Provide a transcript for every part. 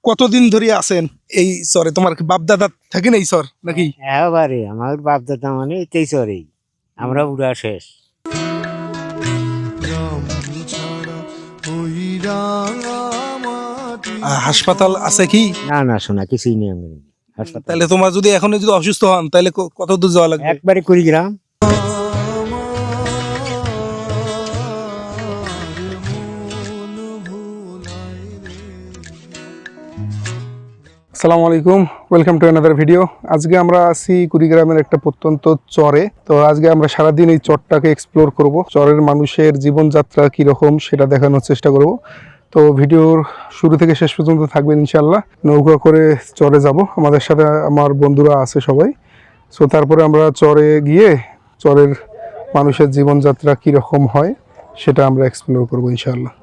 কতদিন ধরে আছেন এই চরে? তোমার বাপ দাদা থাকেন এই চর নাকি? এবারে আমার বাপ দাদা মানে এই চরেই, আমরা বুড়া শেষ। হাসপাতাল আছে কি? না না, শোনা কিছুই নেই। আমি হাসপাতাল তাহলে তোমার যদি এখন যদি অসুস্থ হন তাহলে কত দূর যাওয়া লাগবে? একবারে কুড়িগ্রাম। আসসালামু আলাইকুম, ওয়েলকাম টু অ্যানাদার ভিডিও। আজকে আমরা আছি কুড়িগ্রামের একটা প্রত্যন্ত চরে। তো আজকে আমরা সারাদিন এই চরটাকে এক্সপ্লোর করব, চরের মানুষের জীবনযাত্রা কীরকম সেটা দেখানোর চেষ্টা করব। তো ভিডিওর শুরু থেকে শেষ পর্যন্ত থাকবেন ইনশাল্লাহ। নৌকা করে চরে যাব, আমাদের সাথে আমার বন্ধুরা আছে সবাই। সো তারপরে আমরা চরে গিয়ে চরের মানুষের জীবনযাত্রা কীরকম হয় সেটা আমরা এক্সপ্লোর করব ইনশাল্লাহ।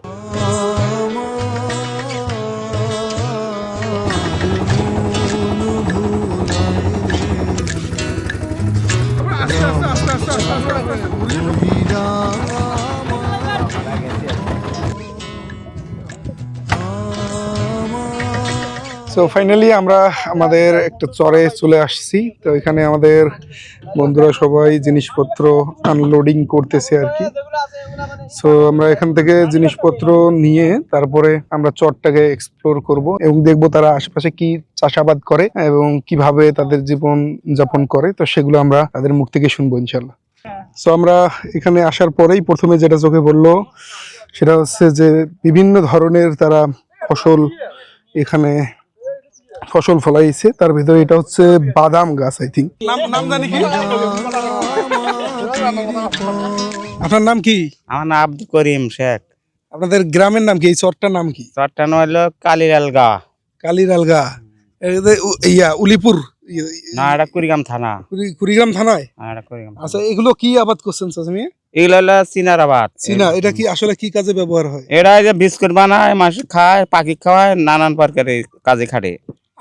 সো ফাইনালি আমরা আমাদের একটা চরে চলে আসছি। তো এখানে আমাদের বন্ধুরা সবাই জিনিসপত্র আনলোডিং করতেছে আর কি। সো আমরা এখান থেকে জিনিসপত্র নিয়ে তারপরে আমরা চরটাকে এক্সপ্লোর করব এবং দেখবো তারা আশেপাশে কি চাষাবাদ করে এবং কিভাবে তাদের জীবন যাপন করে। তো সেগুলো আমরা তাদের মুখ থেকে শুনবো ইনশাল্লাহ। সো আমরা এখানে আসার পরেই প্রথমে যেটা চোখে পড়লো সেটা হচ্ছে যে বিভিন্ন ধরনের তারা ফসল এখানে ফসল ফলাইছে। তার ভিতরে এটা হচ্ছে বাদাম গাছ। আই থিঙ্ক নাম জানি কি? আপনার নাম কি? আমার নাম আব্দুল করিম শেখ। আপনাদের গ্রামের নাম কি? এই চরটার নাম কি? চরটা হলো কালিরালগা। কালিরালগা উলিপুর না, এটা কুড়িগ্রাম থানা। কুড়িগ্রাম থানায়? এটা কুড়িগ্রাম। আচ্ছা, এগুলো কি আবাদ করছেন চাচা? এগুলো হলো চিনার আবাদ। চীনা, এটা কি আসলে কি কাজে ব্যবহার হয়? এটা যে বিস্কুট বানায়, মাছ খায়, পাখি খাওয়ায়, নানান প্রকারের কাজে খাটে।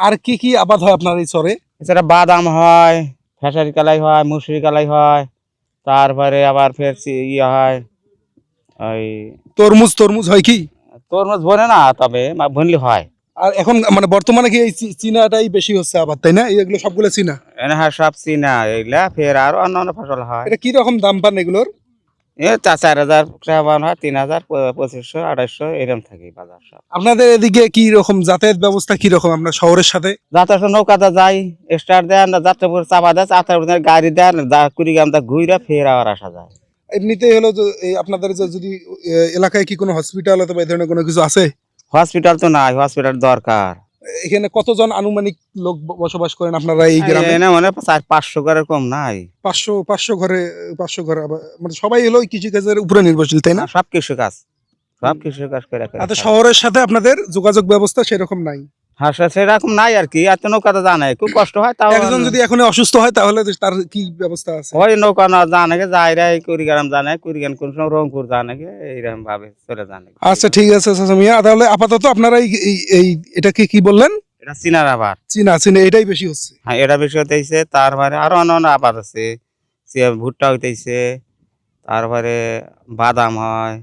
আর কি কি আবাদ হয় আপনার এই চরে? এছাড়া বাদাম হয়, ফেসারি কালাই হয়, মুসুরি কালাই হয়, তারপরে আবার ফের ইয়ে হয় ওই তরমুজ হয় কি? তরমুজ বনে না, তবে বনলে হয়। আর এখন মানে বর্তমানে কি এই চীনাটাই বেশি হচ্ছে আবাদ, তাই না? এগুলো সবগুলো চীনা? হ্যাঁ, সব চিনা। এগুলা ফের আরো অন্যান্য ফসল হয়। এটা কি রকম দাম পান এগুলোর? 4,000 টাকা হয়, 3,000, 2,500, 2,500 এরকম থাকে বাজার সব। আপনাদের এদিকে কি রকম যাতায়াত ব্যবস্থা কি রকম আপনার শহরের সাথে? যাত্রা নৌকাতে যাই, স্টার দেন, যাত্রাপুর চাপা দেয়, যাত্রাপুর গাড়ি দেন, কুড়িগ্রাম ঘুরে ফের আবার আসা যায়। এমনিতেই হলো যে আপনাদের যে যদি এলাকায় কি কোনো হসপিটাল অথবা এই ধরনের কোনো কিছু আছে? হসপিটাল তো নাই, হসপিটাল দরকার। এখানে কতজন আনুমানিক লোক বসবাস করেন আপনারা এই গ্রামে? মানে 400-500 ঘরের কম নাই। 500 ঘরে মানে সবাই হলো কৃষিকাজের উপরে নির্ভরশীল, তাই না? সব কৃষি কাজ করে। আচ্ছা, শহরের সাথে আপনাদের যোগাযোগ ব্যবস্থা সেরকম নাই? হ্যাঁ, সেরকম নাই আর কি। এত নৌকাতে জানে খুব কষ্ট হয়। তাও একজন যদি এখন অসুস্থ হয় তাহলে তার কি ব্যবস্থা আছে? ওই নৌকা না জানে যায় রে, কুড়িগ্রাম জানে, কুড়িগ্রাম কোন সময় রংপুর জানে, এইরকম ভাবে চলে জানে। আচ্ছা, ঠিক আছে চাচা মিয়া। তাহলে আপাতত আপনারা এই এটাকে কি বললেন? এটা চিনার আবাদ। চীনা এটাই বেশি হচ্ছে? হ্যাঁ, এটা বেশি হতেছে। তারপরে আরো অন্য আবাদ আছে, ভুট্টা হইতেছে, তারপরে বাদাম হয়,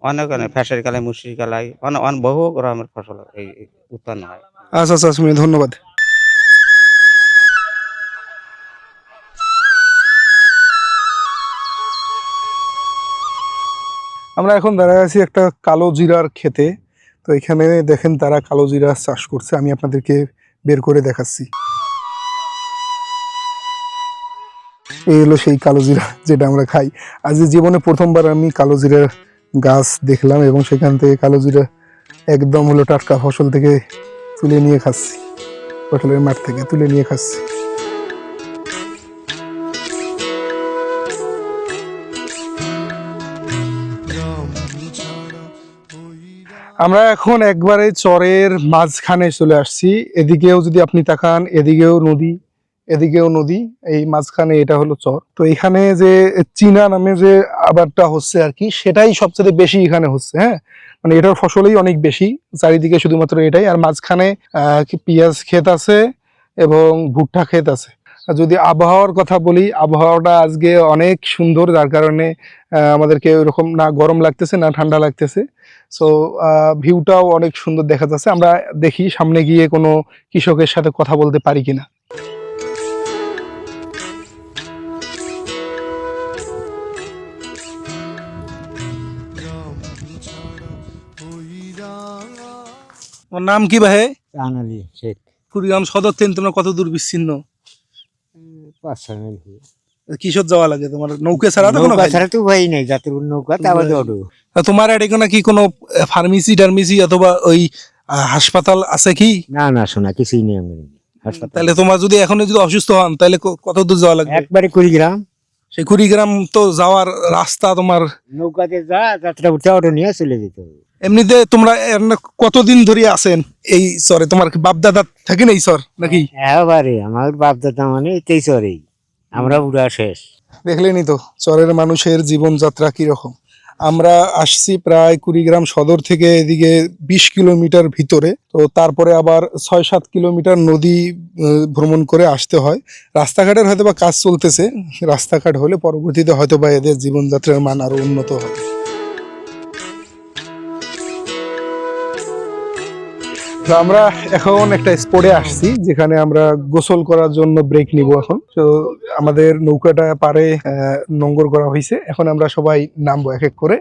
অনেক ফেসারি কালাই, মুসুরি কালাই, অনেক বহু রকমের ফসল এই উৎপন্ন হয়। আচ্ছা চাচা মিয়া, ধন্যবাদ। আমরা এখন দাঁড়ায় আছি একটা কালো জিরার ক্ষেতে। তো এখানে দেখেন তারা কালো জিরা চাষ করছে, আমি আপনাদেরকে বের করে দেখাচ্ছি। এই হলো সেই কালো জিরা যেটা আমরা খাই। আজ জীবনে প্রথমবার আমি কালো জিরার গাছ দেখলাম এবং সেখান থেকে কালো জিরা একদম হলো টাটকা ফসল থেকে তুলে নিয়ে খাচ্ছি, ফসলের মাঠ থেকে তুলে নিয়ে খাচ্ছি। আমরা এখন একবারে চরের মাঝখানে চলে আসছি। এদিকেও যদি আপনি তাকান, এদিকেও নদী, এই মাঝখানে এটা হলো চর। তো এখানে যে চীনা নামে যে আবাদটা হচ্ছে আর কি, সেটাই সবচেয়ে বেশি এখানে হচ্ছে। হ্যাঁ, মানে এটার ফসলই অনেক বেশি, চারিদিকে শুধুমাত্র এটাই। আর মাঝখানে পেঁয়াজ ক্ষেত আছে এবং ভুট্টা ক্ষেত আছে। যদি আবহাওয়ার কথা বলি, আবহাওয়াটা আজকে অনেক সুন্দর, যার কারণে আমাদেরকে ওরকম না গরম লাগতেছে না ঠান্ডা লাগতেছে। সো ভিউটাও অনেক সুন্দর দেখা যাচ্ছে। আমরা দেখি সামনে গিয়ে কোনো কৃষকের সাথে কথা বলতে পারি কিনা। ওর নাম কি ভাই? আনালি শেখ কুড়িগ্রাম সদর থেকে তোমরা কত দূর বিচ্ছিন্ন? 5-6 মাইল কিসব যাওয়া লাগে তোমার? নৌকা ছাড়া তো কোনো নৌকা ছাড়া তো ভাই নাই, যাত্রী নৌকা তারপর দৌড়ো। তোমার এটা কি কোনো ফার্মেসি টার্মেসি অথবা ওই হাসপাতাল আছে কি? না না, শোনা কিছুই নেই আমার হাসপাতাল। তাহলে তোমার যদি এখন যদি অসুস্থ হন তাহলে কত দূর যাওয়া লাগবে? একবারে কুড়িগ্রাম। সেই কুড়িগ্রাম তো যাওয়ার রাস্তা তোমার নৌকাতে যা যাত্রা উঠে অটো নিয়ে চলে যেতে হবে। এমনিতে তোমরা কতদিন ধরে আছেন এই চরে? তোমার বাপ দাদা থাকেন এই চর নাকি? এবারে আমার বাপ দাদা মানে এই চরেই, আমরা বুড়া শেষ। দেখলেনই তো চরের মানুষের জীবনযাত্রা কিরকম। আমরা আসছি প্রায় কুড়িগ্রাম সদর থেকে এদিকে 20 কিলোমিটার ভিতরে, তো তারপরে আবার 6-7 কিলোমিটার নদী ভ্রমণ করে আসতে হয়। রাস্তাঘাটের হয়তো বা কাজ চলতেছে, রাস্তাঘাট হলে পরবর্তীতে হয়তো বা এদের জীবনযাত্রার মান আরো উন্নত হবে। তো আমরা এখন একটা স্পটে আসছি যেখানে আমরা গোসল করার জন্য ব্রেক নিব এখন। তো আমাদের নৌকাটা পারে নোঙ্গর করা হয়েছে, এখন আমরা সবাই নামবো এক এক করে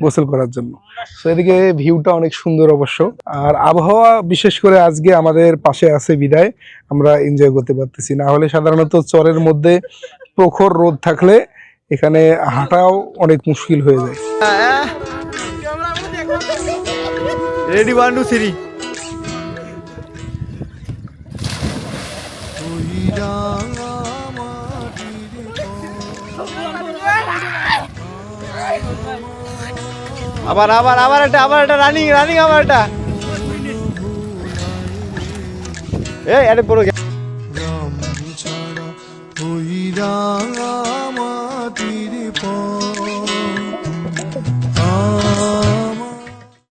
গোসল করার জন্য। তো এদিকে ভিউটা অনেক সুন্দর অবশ্য, আর আবহাওয়া বিশেষ করে আজকে আমাদের পাশে আছে বিদায় আমরা এনজয় করতে পারতেছি। না হলে সাধারণত চরের মধ্যে প্রখর রোদ থাকলে এখানে হাঁটাও অনেক মুশকিল হয়ে যায়। রেডি 1 2 3। আবার আবার আবার একটা রানিং রানিং আবার একটা এই আরে বড়